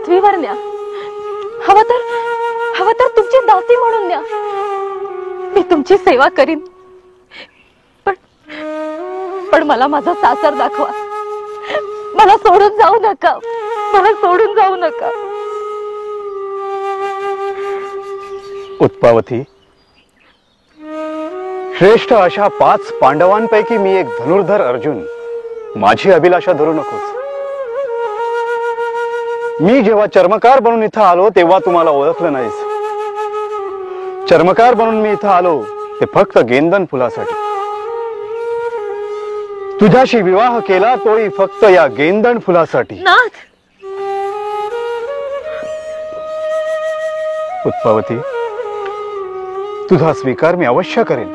पृथ्वीवर न्या, हवं तर तुमची दासी म्हणून न्या, मी तुमची सेवा करीन, पण मला माझा सासर दाखवा, मला सोडून जाऊ नका, मला सोडून जाऊ नका. उत्पावती, श्रेष्ठ अशा 5 पांडवांपैकी मी एक धनुर्धर अर्जुन माझी अभिलाषा धरू नकोस. मी जेव्हा चर्मकार बनून इथं आलो तेव्हा तुम्हाला ओळखलं नाहीस. चर्मकार बनून मी इथं आलो ते फक्त गेंदन फुलासाठी. तुझ्याशी विवाह केला तोही फक्त या गेंदन फुलासाठी. नाथ, उत्पावती, तुझा स्वीकार मी अवश्य करेन,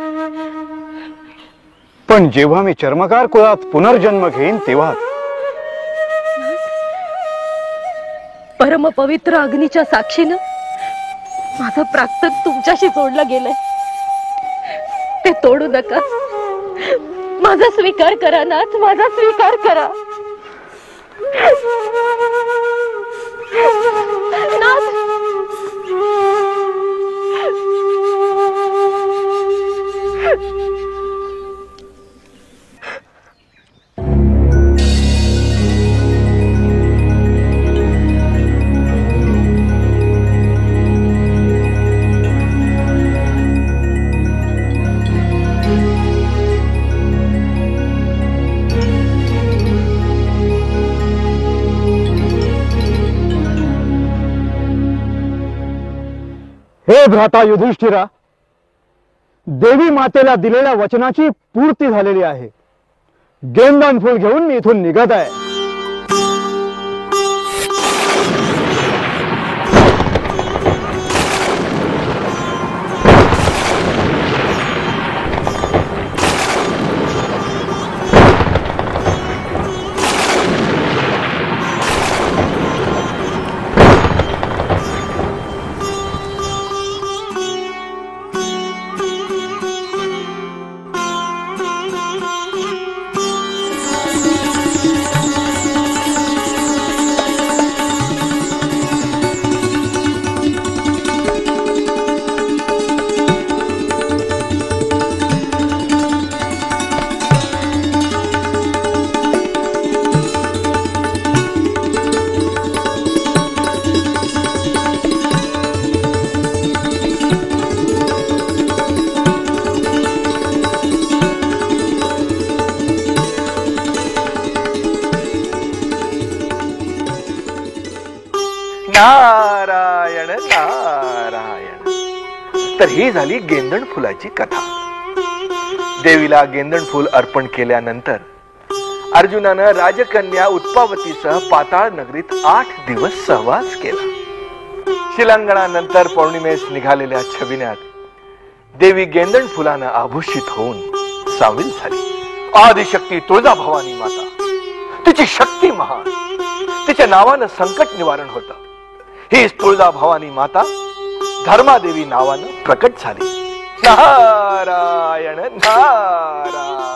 पण जेव्हा मी चर्मकार कुळात पुनर्जन्म घेईन तेव्हा. परम पवित्र अग्नीच्या साक्षीनं माझं प्राक्तन तुमच्याशी जोडलं गेलंय, ते तोडू नका. माझा स्वीकार करा नाथ, माझा स्वीकार करा. नाथ, हे भ्राता युधिष्ठिरा, देवी मातेला दिलेल्या वचनाची पूर्ती झालेली आहे. गेंदन फूल घेऊन मी इथून निघत आहे. नारायण नारायण. तर ही झाली गेंदण फुलाची कथा. देवीला गेंदण फूल अर्पण केल्यानंतर अर्जुनानं राजकन्या उत्पावतीसह पाताळ नगरीत 8 दिवस सहवास केला. शिलांगणानंतर पौर्णिमेस निघालेल्या छबिन्यात देवी गेंदण फुलानं आभूषित होऊन सामील झाली. आदिशक्ती तुळजाभवानी माता, तिची शक्ती महान, तिच्या नावानं संकट निवारण होतं. हीच तुळजाभवानी माता धर्मादेवी नावानं प्रकट झाली. नारायण नारायण.